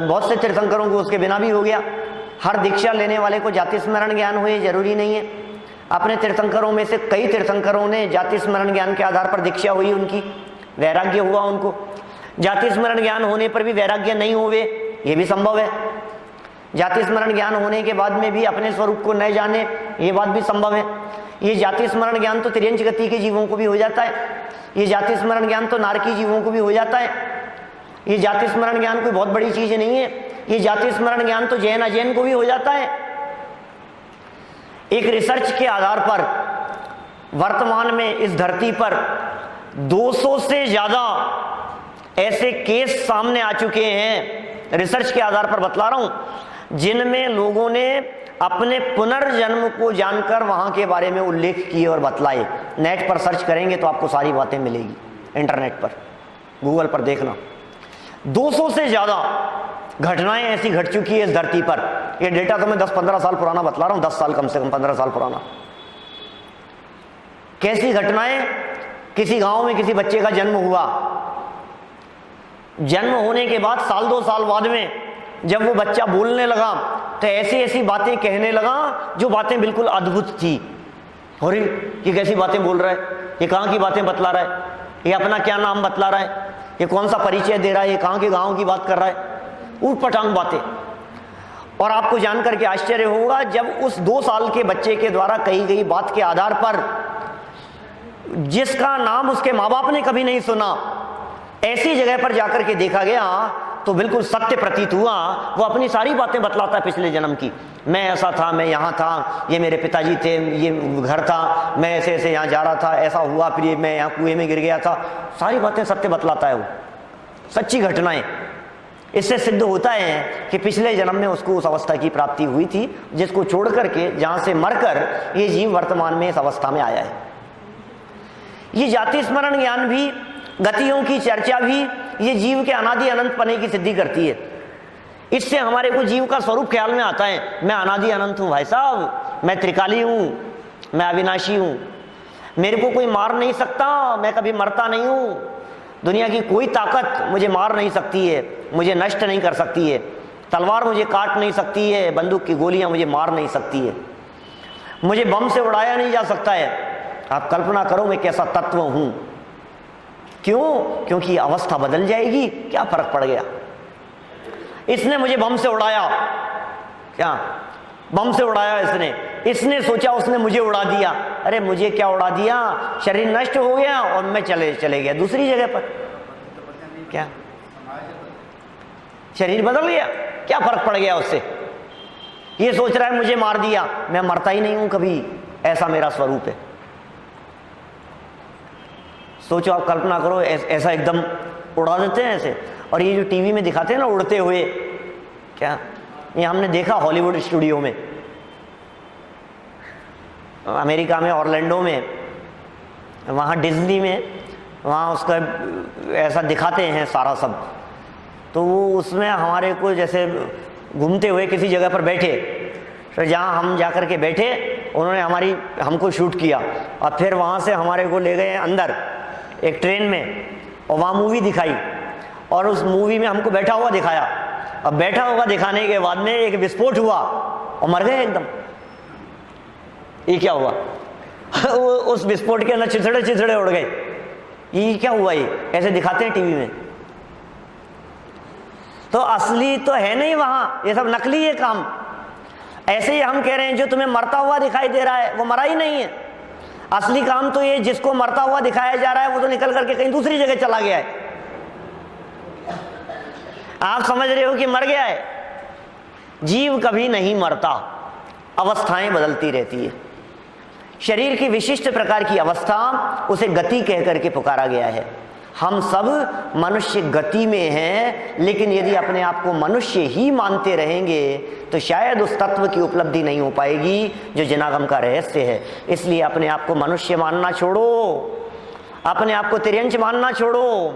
Speaker 1: बहुत से तीर्थंकरों को उसके बिना भी हो गया। हर दीक्षा लेने वाले को जाति स्मरण ज्ञान हो ये जरूरी नहीं है। अपने तीर्थंकरों में से कई तीर्थंकरों ने जाति स्मरण ज्ञान के आधार पर दीक्षा हुई, उनकी वैराग्य हुआ उनको। जाति स्मरण ज्ञान होने पर भी वैराग्य नहीं हुए, ये भी संभव है। जाति स्मरण ज्ञान होने के बाद में भी अपने स्वरूप को न जाने, ये बात भी संभव है। ये जाति स्मरण ज्ञान तो तिर्यंच गति के जीवों को भी हो जाता है। ये जाति स्मरण ज्ञान तो नारकी जीवों को भी हो जाता है। ये जाति स्मरण ज्ञान कोई बहुत बड़ी चीज नहीं है। ये जाति स्मरण ज्ञान तो जैन अजैन को भी हो जाता है। एक रिसर्च के आधार पर वर्तमान में इस धरती पर 200 से ज्यादा ऐसे केस सामने आ चुके हैं, रिसर्च के आधार पर बतला रहा हूं, जिनमें लोगों ने अपने पुनर्जन्म को जानकर वहां के बारे में उल्लेख किए और बतलाए। नेट पर सर्च करेंगे तो आपको सारी बातें मिलेगी, इंटरनेट पर, गूगल पर देखना। 200 से ज्यादा घटनाएं ऐसी घट चुकी है इस धरती पर ये डेटा तो मैं 10-15 साल पुराना बतला रहा हूं, 10 साल कम से कम 15 साल पुराना। कैसी घटनाएं, किसी गांव में किसी बच्चे का जन्म हुआ, जन्म होने के बाद साल 2 साल बाद में जब वो बच्चा बोलने लगा तो ऐसी ऐसी बातें कहने लगा जो बातें बिल्कुल अद्भुत थी। और ये कैसी बातें बोल रहा है, ये कहाँ की बातें बतला रहा है, ये अपना क्या नाम बतला रहा है, ये कौन सा परिचय दे रहा है, ये कहाँ के गांव की बात कर रहा है, ऊट-पटांग बातें। और आपको जानकर के आश्चर्य होगा जब उस 2 साल के बच्चे के द्वारा कही गई बात के आधार पर, जिसका नाम उसके माँ बाप ने कभी नहीं सुना, ऐसी जगह पर जाकर के देखा गया तो बिल्कुल सत्य प्रतीत हुआ। वो अपनी सारी बातें बतलाता है पिछले जन्म की, मैं ऐसा था, मैं यहाँ था, ये मेरे पिताजी थे, ये घर था, मैं ऐसे ऐसे यहाँ जा रहा था, ऐसा हुआ, फिर मैं यहाँ कुएं में गिर गया था। सारी बातें सत्य बतलाता है वो, सच्ची घटनाएं। इससे सिद्ध होता है कि पिछले जन्म में उसको उस अवस्था की प्राप्ति हुई थी जिसको छोड़ करके, जहाँ से मरकर ये जीव वर्तमान में इस अवस्था में आया है। ये जाति स्मरण ज्ञान भी, गतियों की चर्चा भी, ये जीव के अनादि अनंत पने की सिद्धि करती है। इससे हमारे को जीव का स्वरूप ख्याल में आता है, मैं अनादि अनंत हूं भाई साहब, मैं त्रिकाली हूं, मैं अविनाशी हूं, मेरे को कोई मार नहीं सकता, मैं कभी मरता नहीं हूं, दुनिया की कोई ताकत मुझे मार नहीं सकती है, मुझे नष्ट नहीं कर सकती है, तलवार मुझे काट नहीं सकती है, बंदूक की गोलियां मुझे मार नहीं सकती है, मुझे बम से उड़ाया नहीं जा सकता है। आप कल्पना करो मैं कैसा तत्व हूं। क्यों? क्योंकि अवस्था बदल जाएगी, क्या फर्क पड़ गया। इसने मुझे बम से उड़ाया, क्या बम से उड़ाया इसने सोचा उसने मुझे उड़ा दिया। अरे मुझे क्या उड़ा दिया, शरीर नष्ट हो गया और मैं चले गया दूसरी जगह पर। क्या शरीर बदल गया, क्या फर्क पड़ गया उससे। ये सोच रहा है मुझे मार दिया, मैं मरता ही नहीं हूं कभी, ऐसा मेरा स्वरूप है। सोचो, आप कल्पना करो, ऐसा एकदम उड़ा देते हैं ऐसे। और ये जो टीवी में दिखाते हैं ना उड़ते हुए, क्या ये हमने देखा हॉलीवुड स्टूडियो में, अमेरिका में, ऑरलैंडो में, वहाँ डिज्नी में, वहाँ उसका ऐसा दिखाते हैं सारा सब। तो वो उसमें हमारे को जैसे घूमते हुए किसी जगह पर बैठे, तो जहाँ हम जाकर के बैठे उन्होंने हमको शूट किया और फिर वहाँ से हमारे को ले गए अंदर एक ट्रेन में और वहाँ मूवी दिखाई और उस मूवी में हमको बैठा हुआ दिखाया। अब बैठा हुआ दिखाने के बाद में एक विस्फोट हुआ और मर गए एकदम। ये क्या हुआ? उस विस्फोट के अंदर चिथड़े उड़ गए। ये क्या हुआ? ये ऐसे दिखाते हैं टीवी में। तो असली तो है नहीं वहां, ये सब नकली है काम। ऐसे ही हम कह रहे हैं जो तुम्हें मरता हुआ दिखाई दे रहा है वो मरा ही नहीं है। असली काम तो ये जिसको मरता हुआ दिखाया जा रहा है वो तो निकल करके कहीं दूसरी जगह चला गया है। आप समझ रहे हो कि मर गया है। जीव कभी नहीं मरता, अवस्थाएं बदलती रहती है। शरीर की विशिष्ट प्रकार की अवस्था उसे गति कह करके पुकारा गया है। हम सब मनुष्य गति में हैं, लेकिन यदि अपने आप को मनुष्य ही मानते रहेंगे तो शायद उस तत्व की उपलब्धि नहीं हो पाएगी जो जनागम का रहस्य है। इसलिए अपने आप को मनुष्य मानना छोड़ो, अपने आप को तिर्यंच मानना छोड़ो।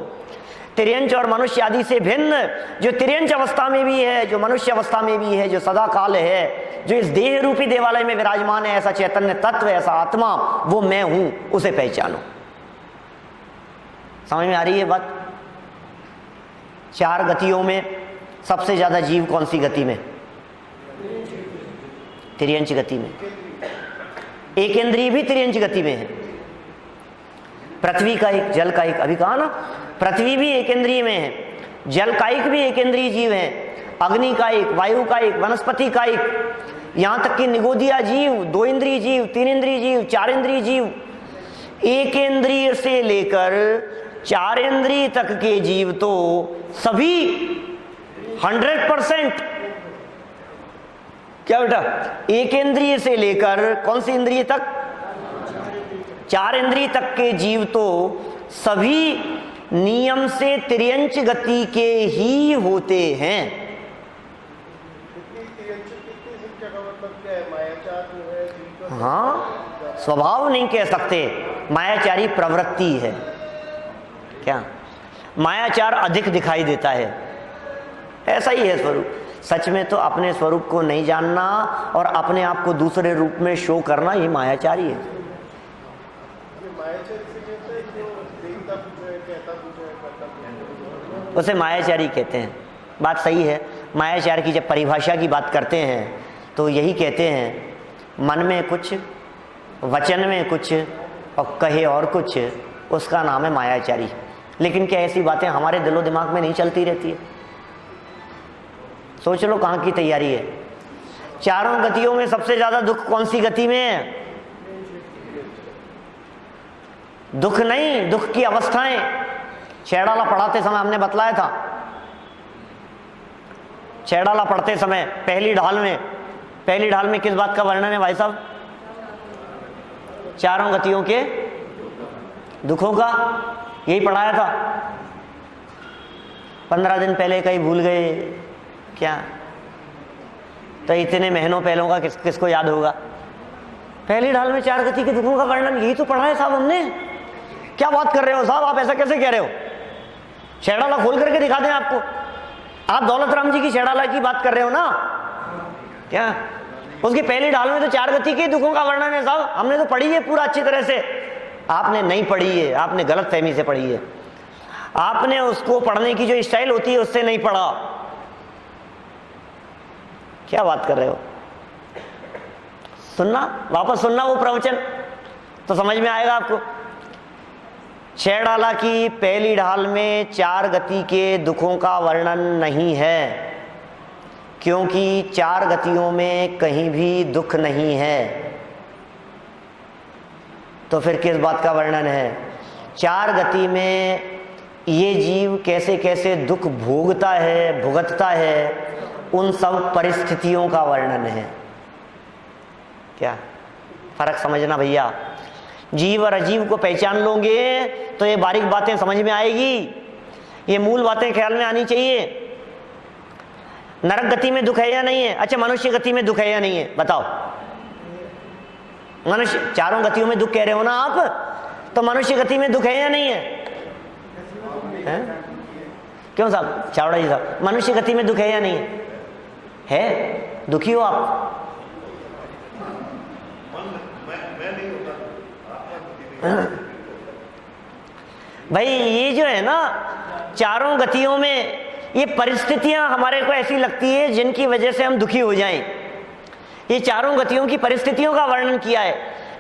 Speaker 1: तिर्यंच और मनुष्य आदि से भिन्न जो तिर्यंच अवस्था में भी है, जो मनुष्य अवस्था में भी है, जो सदा काल है, जो इस देह रूपी देवालय में विराजमान है, ऐसा चैतन्य तत्व, ऐसा आत्मा, वो मैं हूं, उसे पहचानो। समझ में आ रही है बात? 4 गतियों में सबसे ज्यादा जीव कौन सी गति में? तिर्यंच गति में। एक इंद्रिय भी तिर्यंच गति में है। पृथ्वी का एक, जल का एक, अभी कहा ना, पृथ्वी भी एक इंद्रिय में है, जल का एक भी एक इंद्रिय जीव है, अग्नि का एक, वायु का एक, वनस्पति का एक, यहां तक कि निगोदिया जीव, 2 इंद्रिय जीव, 3 इंद्रिय जीव, 4 इंद्रिय जीव। एक इंद्रिय से लेकर 4 इंद्रिय तक के जीव तो सभी 100%, क्या बेटा, एक इंद्रिय से लेकर कौन सी इंद्रिय तक? 4 इंद्रिय तक के जीव तो सभी नियम से तिर्यंच गति के ही होते हैं। हाँ, स्वभाव नहीं कह सकते, मायाचारी प्रवृत्ति है। क्या मायाचार अधिक दिखाई देता है, ऐसा ही है स्वरूप। सच में तो अपने स्वरूप को नहीं जानना और अपने आप को दूसरे रूप में शो करना, ये मायाचारी है। उसे मायाचारी कहते हैं। बात सही है। मायाचार की जब परिभाषा की बात करते हैं तो यही कहते हैं, मन में कुछ, वचन में कुछ और कहे और कुछ, उसका नाम है मायाचारी। लेकिन क्या ऐसी बातें हमारे दिलो दिमाग में नहीं चलती रहती है? सोच लो कहाँ की तैयारी है। चारों गतियों में सबसे ज्यादा दुख कौन सी गति में है? दुख नहीं, दुख की अवस्थाएं। छेड़ाला पढ़ाते समय हमने बतलाया था, छेड़ाला पढ़ते समय पहली ढाल में किस बात का वर्णन है भाई साहब? चारों गतियों के दुखों का, यही पढ़ाया था। 15 दिन पहले कहीं भूल गए क्या? तो इतने महीनों पहलों का किसको याद होगा? पहली ढाल में 4 गति के दुखों का वर्णन यही तो पढ़ा है साहब हमने। क्या बात कर रहे हो साहब, आप ऐसा कैसे कह रहे हो? छेड़ाला खोल करके दिखा दें आपको। आप दौलत राम जी की छेड़ाला की बात कर रहे हो ना? क्या उसकी पहली ढाल में तो 4 गति के दुखों का वर्णन है साहब। हमने तो पढ़ी है पूरा अच्छी तरह से। आपने नहीं पढ़ी है, आपने गलत फहमी से पढ़ी है। आपने उसको पढ़ने की जो स्टाइल होती है उससे नहीं पढ़ा। क्या बात कर रहे हो? सुनना, वापस सुनना वो प्रवचन तो समझ में आएगा आपको। छेड़ाला की पहली ढाल में 4 गति के दुखों का वर्णन नहीं है, क्योंकि 4 गतियों में कहीं भी दुख नहीं है। तो फिर किस बात का वर्णन है? 4 गति में ये जीव कैसे कैसे दुख भोगता है, भुगतता है, उन सब परिस्थितियों का वर्णन है। क्या फर्क समझना भैया। जीव और अजीव को पहचान लोगे तो ये बारीक बातें समझ में आएगी, ये मूल बातें ख्याल में आनी चाहिए। नरक गति में दुख है या नहीं है? अच्छा, मनुष्य गति में दुख है या नहीं है? बताओ। मनुष्य, चारों गतियों में दुख कह रहे हो ना आप, तो मनुष्य गति में दुख है या नहीं है? क्यों साहब, चावड़ा जी साहब, मनुष्य गति में दुख है या नहीं है? है? दुखी हो आप? भाई ये जो है ना, चारों गतियों में ये परिस्थितियां हमारे को ऐसी लगती है जिनकी वजह से हम दुखी हो जाएं। ये चारों गतियों की परिस्थितियों का वर्णन किया है।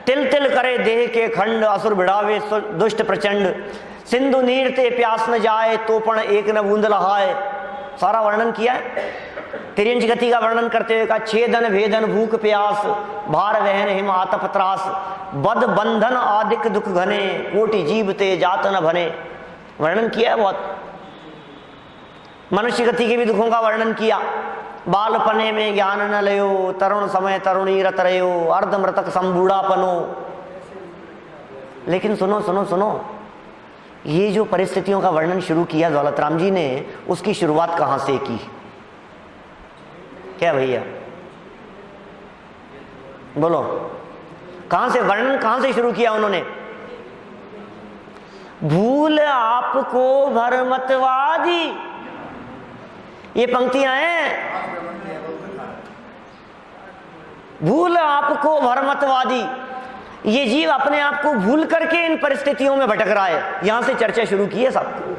Speaker 1: तिल तिल करे देह के खंड, असुर भिड़ावे दुष्ट प्रचंड, सिंधु नीर ते प्यास न जाए, तो पण एक न बूंद लहाए। सारा वर्णन किया है। तिर्यंच गति का वर्णन करते हुए कहा, छेदन भेदन भूख प्यास, भार वहन हिम आतप त्रास, बद बंधन आदिक दुख घने, कोटि जीव ते जात न भने। वर्णन किया है बहुत। मनुष्य गति के भी दुखों का वर्णन किया। बालपने में ज्ञान न लयो, तरुण समय तरुणी रत रयो, अर्ध मृतक संबूढ़ापनो। लेकिन सुनो सुनो सुनो, ये जो परिस्थितियों का वर्णन शुरू किया दौलत राम जी ने, उसकी शुरुआत कहां से की? क्या भैया बोलो, कहां से वर्णन, कहां से शुरू किया उन्होंने? भूल आपको भरमतवादी, ये पंक्तियां हैं। भूल आपको भरमतवादी, ये जीव अपने आप को भूल करके इन परिस्थितियों में भटक रहा है। यहां से चर्चा शुरू की है सब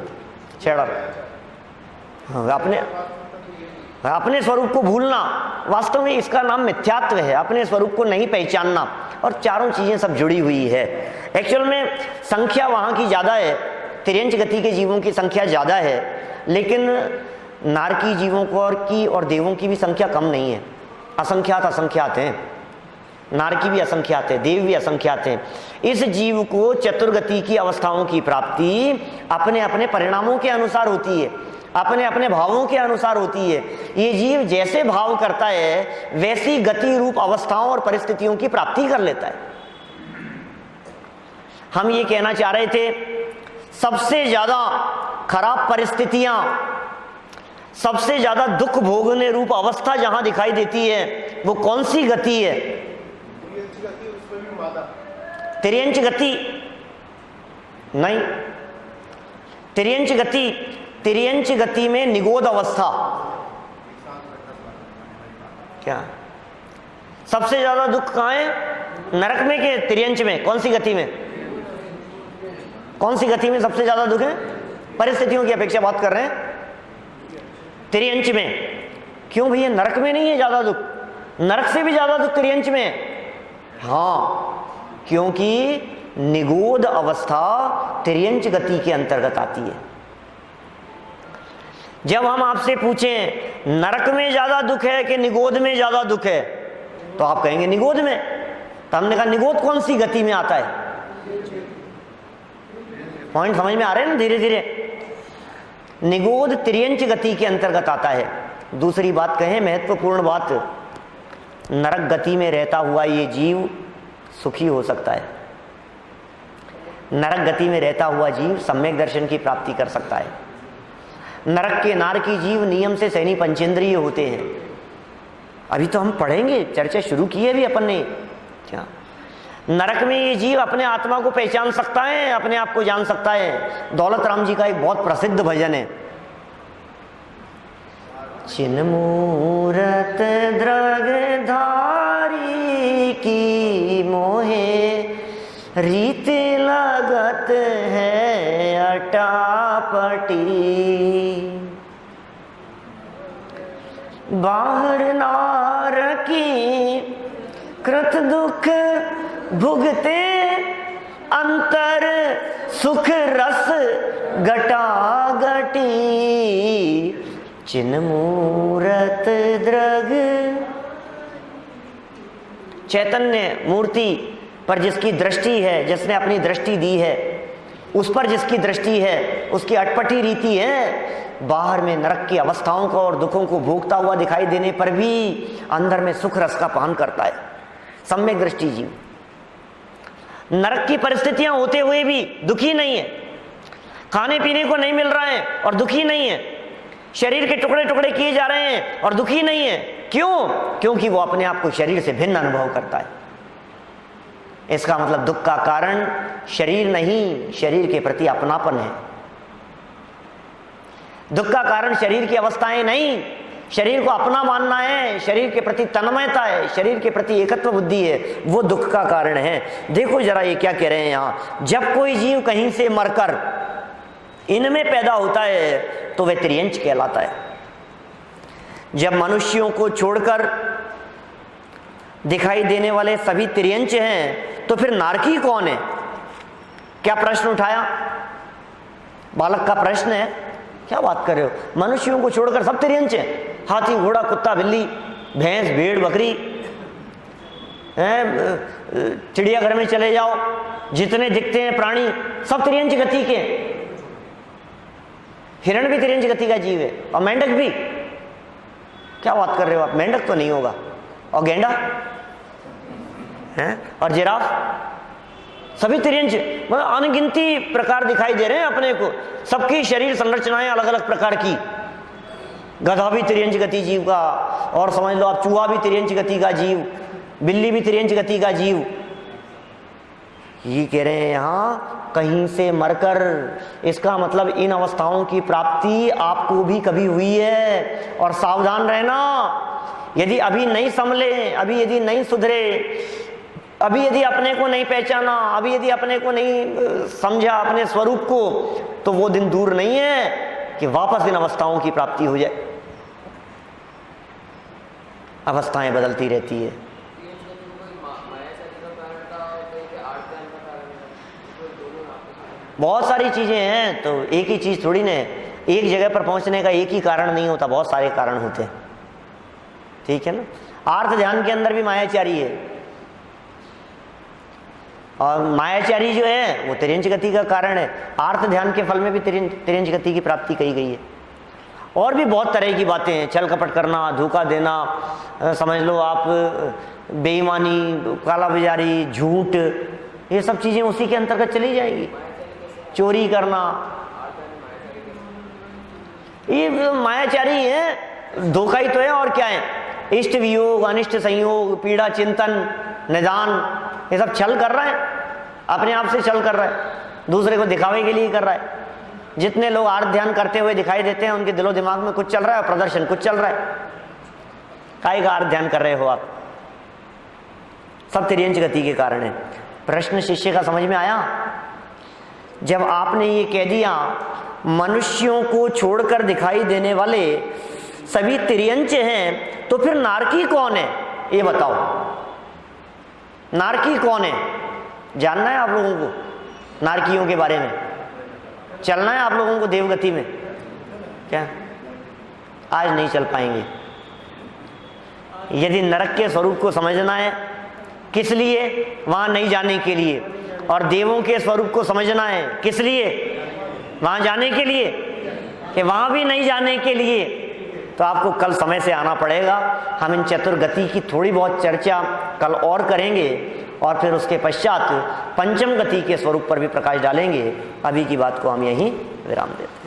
Speaker 1: छेड़ा। अपने स्वरूप को भूलना, वास्तव में इसका नाम मिथ्यात्व है। अपने स्वरूप को नहीं पहचानना, और चारों चीजें सब जुड़ी हुई है। एक्चुअल में संख्या वहां की ज्यादा है, तिर्यंच गति के जीवों की संख्या ज्यादा है, लेकिन नारकी जीवों की और देवों की भी संख्या कम नहीं है। असंख्यात हैं। नारकी भी असंख्यात है, देव भी असंख्यात हैं। इस जीव को चतुर्गति की अवस्थाओं की प्राप्ति अपने अपने परिणामों के अनुसार होती है, अपने अपने भावों के अनुसार होती है। ये जीव जैसे भाव करता है वैसी गति रूप अवस्थाओं और परिस्थितियों की प्राप्ति कर लेता है। हम ये कहना चाह रहे थे, सबसे ज्यादा खराब परिस्थितियां, सबसे ज्यादा दुख भोगने रूप अवस्था जहां दिखाई देती है वो कौन सी गति है? तिर्यंच गति नहीं। तिर्यंच गति में निगोद अवस्था, क्या सबसे ज्यादा दुख कहाँ है? नरक में के तिर्यंच में? कौन सी गति में? कौन सी गति में सबसे ज्यादा दुख है? परिस्थितियों की अपेक्षा बात कर रहे हैं, तिर्यंच में। क्यों भैया नरक में नहीं है ज्यादा दुख? नरक से भी ज्यादा दुख तिर्यंच में है। हाँ, क्योंकि निगोद अवस्था तिर्यंच गति के अंतर्गत आती है। जब हम आपसे पूछें नरक में ज्यादा दुख है कि निगोद में ज्यादा दुख है, तो आप कहेंगे निगोद में। तो हमने कहा निगोद कौन सी गति में आता है? पॉइंट समझ में आ रहे हैं ना धीरे धीरे? निगोद तिर्यंच गति के अंतर्गत आता है। दूसरी बात कहें, महत्वपूर्ण बात, नरक गति में रहता हुआ ये जीव सुखी हो सकता है। नरक गति में रहता हुआ जीव सम्यक दर्शन की प्राप्ति कर सकता है। नरक के नारकी जीव नियम से सैनी पंचेंद्रिय होते हैं। अभी तो हम पढ़ेंगे, चर्चा शुरू की है भी अपन ने। क्या नरक में ये जीव अपने आत्मा को पहचान सकता है, अपने आप को जान सकता है। दौलत राम जी का एक बहुत प्रसिद्ध भजन है, चिन्मूरत द्रग धारी की मोहे रीत लगत है अटापटी, बाहर नार की कृत दुख भुगते अंतर सुख रस गटागटी, चिन्मूरत द्रग। चैतन्य मूर्ति पर जिसकी दृष्टि है, जिसने अपनी दृष्टि दी है, उस पर जिसकी दृष्टि है, उसकी अटपटी रीति है, बाहर में नरक की अवस्थाओं को और दुखों को भोगता हुआ दिखाई देने पर भी अंदर में सुख रस का पान करता है। सम्यक दृष्टि जीव नरक की परिस्थितियां होते हुए भी दुखी नहीं है। खाने पीने को नहीं मिल रहा है और दुखी नहीं है। शरीर के टुकड़े टुकड़े किए जा रहे हैं और दुखी नहीं है। क्यों? क्योंकि वो अपने आप को शरीर से भिन्न अनुभव करता है। इसका मतलब दुख का कारण शरीर नहीं, शरीर के प्रति अपनापन है। दुख का कारण शरीर की अवस्थाएं नहीं, शरीर को अपना मानना है, शरीर के प्रति तन्मयता है, शरीर के प्रति एकत्व बुद्धि है, वो दुख का कारण है। देखो जरा ये क्या कह रहे हैं यहां, जब कोई जीव कहीं से मरकर इनमें पैदा होता है तो वह त्रियंच कहलाता है। जब मनुष्यों को छोड़कर दिखाई देने वाले सभी त्रियंच हैं तो फिर नारकी कौन है? क्या प्रश्न उठाया? बालक का प्रश्न है, क्या बात कर रहे हो? मनुष्यों को छोड़कर सब त्रियंच हैं। हाथी, घोड़ा, कुत्ता, बिल्ली, भैंस, भेड़, बकरी, चिड़ियाघर में चले जाओ, जितने दिखते हैं प्राणी सब त्रियंच गति के। हिरण भी त्रियंच गति का जीव है, और मेंढक भी। क्या बात कर रहे हो आप? मेंढक तो नहीं होगा। और गेंडा है, और जिराफ, सभी त्रियंच। मतलब अनगिनती प्रकार दिखाई दे रहे हैं अपने को। सबकी शरीर संरचनाएं अलग अलग प्रकार की। गधा भी त्रियंच गति जीव का, और समझ लो आप चूहा भी त्रियंच गति का जीव, बिल्ली भी त्रियंच गति का जीव। ये कह रहे हैं यहां कहीं से मरकर। इसका मतलब इन अवस्थाओं की प्राप्ति आपको भी कभी हुई है। और सावधान रहना, यदि अभी नहीं संभले, अभी यदि नहीं सुधरे, अभी यदि अपने को नहीं पहचाना, अभी यदि अपने को नहीं समझा, अपने स्वरूप को, तो वो दिन दूर नहीं है कि वापस इन अवस्थाओं की प्राप्ति हो जाए। अवस्थाएं बदलती रहती है। बहुत सारी चीजें हैं, तो एक ही चीज थोड़ी ना है। एक जगह पर पहुंचने का एक ही कारण नहीं होता, बहुत सारे कारण होते हैं। ठीक है ना? आर्थ ध्यान के अंदर भी मायाचारी है, और मायाचारी जो है वो त्रियंच गति का कारण है। आर्थ ध्यान के फल में भी त्रियंच गति की प्राप्ति कही गई है। और भी बहुत तरह की बातें हैं, छल कपट करना, धोखा देना, समझ लो आप बेईमानी, काला बाजारी, झूठ, ये सब चीजें उसी के अंतर्गत चली जाएंगी। चोरी करना, ये मायाचारी है, धोखा ही तो है। और क्या है? इष्ट वियोग, अनिष्ट संयोग, पीड़ा चिंतन, निदान, ये सब छल कर रहा है, अपने आप से छल कर रहा है, दूसरे को दिखावे के लिए कर रहा है। जितने लोग आर्थ ध्यान करते हुए दिखाई देते हैं, उनके दिलो दिमाग में कुछ चल रहा है और प्रदर्शन कुछ चल रहा है। काय का अर्थ ध्यान कर रहे हो आप? सब तिर्यंच गति के कारण है। प्रश्न शिष्य का समझ में आया? जब आपने ये कह दिया मनुष्यों को छोड़कर दिखाई देने वाले सभी तिर्यंच हैं, तो फिर नारकी कौन है ये बताओ। नारकी कौन है जानना है आप लोगों को? नारकियों के बारे में चलना है आप लोगों को देवगति में? क्या आज नहीं चल पाएंगे? यदि नरक के स्वरूप को समझना है, किस लिए? वहां नहीं जाने के लिए। और देवों के स्वरूप को समझना है, किस लिए? वहां जाने के लिए, कि वहां भी नहीं जाने के लिए। तो आपको कल समय से आना पड़ेगा। हम इन चतुर्गति की थोड़ी बहुत चर्चा कल और करेंगे और फिर उसके पश्चात पंचम गति के स्वरूप पर भी प्रकाश डालेंगे। अभी की बात को हम यहीं विराम देते हैं।